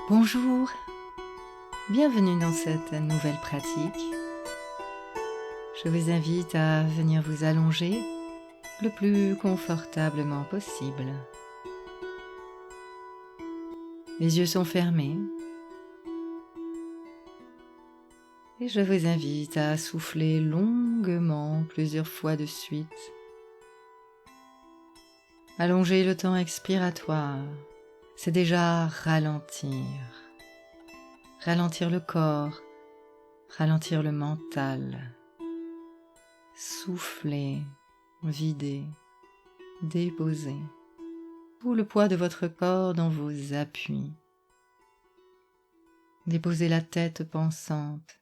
Bonjour, bienvenue dans cette nouvelle pratique. Je vous invite à venir vous allonger le plus confortablement possible. Les yeux sont fermés et je vous invite à souffler longuement plusieurs fois de suite. Allonger le temps expiratoire, c'est déjà ralentir. Ralentir le corps, ralentir le mental. Souffler, vider, déposer tout le poids de votre corps dans vos appuis. Déposez la tête pensante.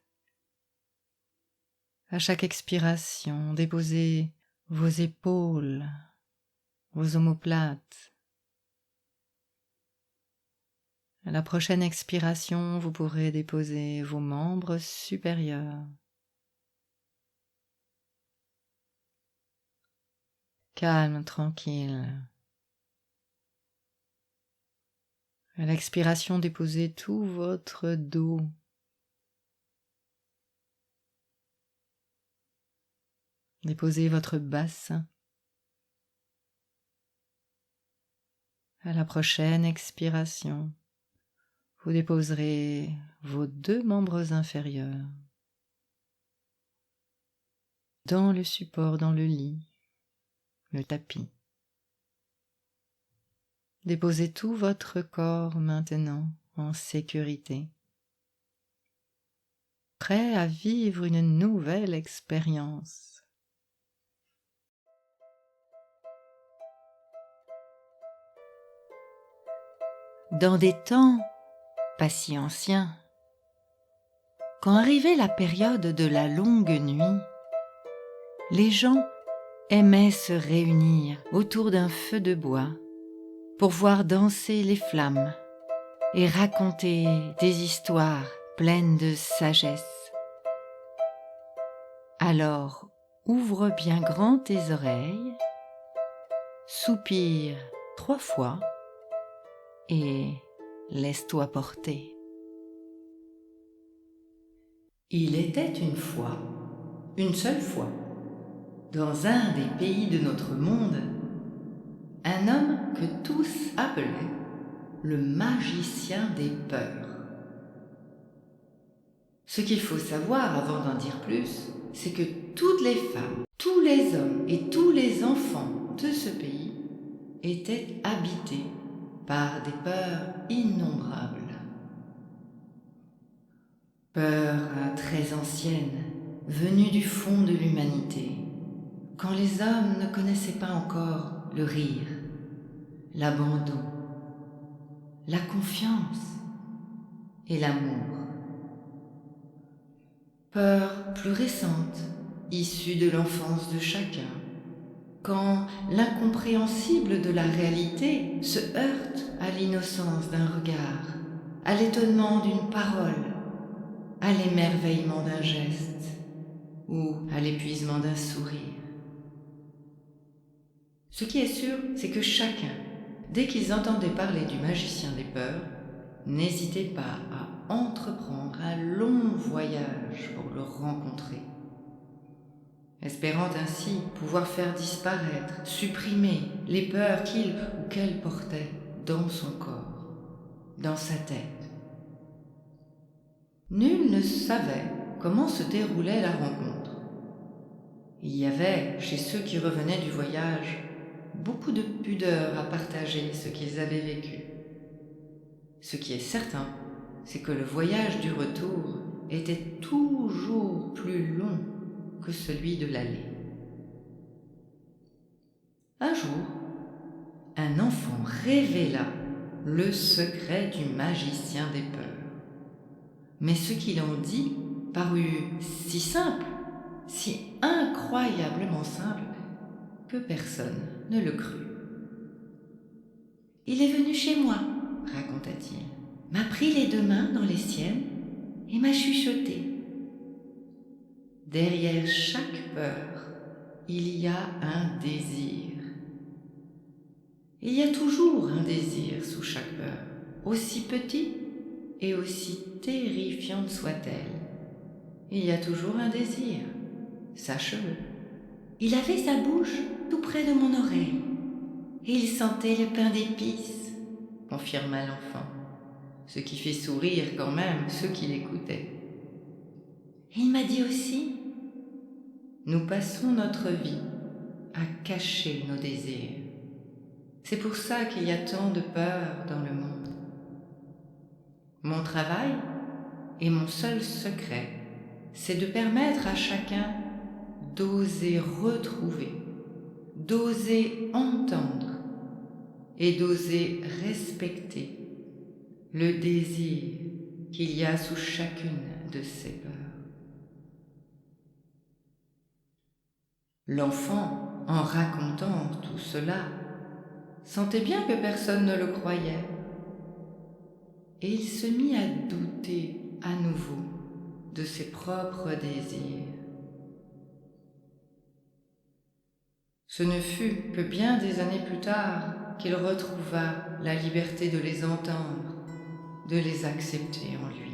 À chaque expiration, déposez vos épaules, vos omoplates. À la prochaine expiration, vous pourrez déposer vos membres supérieurs. Calme, tranquille. À l'expiration, déposez tout votre dos. Déposez votre bassin. À la prochaine expiration, vous déposerez vos deux membres inférieurs dans le support, dans le lit, le tapis. Déposez tout votre corps maintenant en sécurité, prêt à vivre une nouvelle expérience. Dans des temps pas si anciens, quand arrivait la période de la longue nuit, les gens aimaient se réunir autour d'un feu de bois pour voir danser les flammes et raconter des histoires pleines de sagesse. Alors, ouvre bien grand tes oreilles, soupire 3 fois et laisse-toi porter. Il était une fois, une seule fois, dans un des pays de notre monde, un homme que tous appelaient le magicien des peurs. Ce qu'il faut savoir avant d'en dire plus, c'est que toutes les femmes, tous les hommes et tous les enfants de ce pays étaient habités par des peurs innombrables. Peurs très anciennes, venues du fond de l'humanité, quand les hommes ne connaissaient pas encore le rire, l'abandon, la confiance et l'amour. Peurs plus récentes, issues de l'enfance de chacun, quand l'incompréhensible de la réalité se heurte à l'innocence d'un regard, à l'étonnement d'une parole, à l'émerveillement d'un geste ou à l'épuisement d'un sourire. Ce qui est sûr, c'est que chacun, dès qu'ils entendaient parler du magicien des peurs, n'hésitait pas à entreprendre un long voyage pour le rencontrer, espérant ainsi pouvoir faire disparaître, supprimer les peurs qu'il ou qu'elle portait dans son corps, dans sa tête. Nul ne savait comment se déroulait la rencontre. Il y avait, chez ceux qui revenaient du voyage, beaucoup de pudeur à partager ce qu'ils avaient vécu. Ce qui est certain, c'est que le voyage du retour était toujours plus long que celui de l'aller. Un jour, un enfant révéla le secret du magicien des peurs. Mais ce qu'il en dit parut si simple, si incroyablement simple, que personne ne le crut. « Il est venu chez moi, raconta-t-il, m'a pris les 2 mains dans les siennes et m'a chuchoté. Derrière chaque peur, il y a un désir. Il y a toujours un désir sous chaque peur, aussi petit et aussi terrifiante soit-elle, il y a toujours un désir, sache-le. Il avait sa bouche tout près de mon oreille, et il sentait le pain d'épices, confirma l'enfant, ce qui fit sourire quand même ceux qui l'écoutaient. Il m'a dit aussi: nous passons notre vie à cacher nos désirs. C'est pour ça qu'il y a tant de peur dans le monde. Mon travail et mon seul secret, c'est de permettre à chacun d'oser retrouver, d'oser entendre et d'oser respecter le désir qu'il y a sous chacune de ces peurs. L'enfant, en racontant tout cela, sentait bien que personne ne le croyait, et il se mit à douter à nouveau de ses propres désirs. Ce ne fut que bien des années plus tard qu'il retrouva la liberté de les entendre, de les accepter en lui.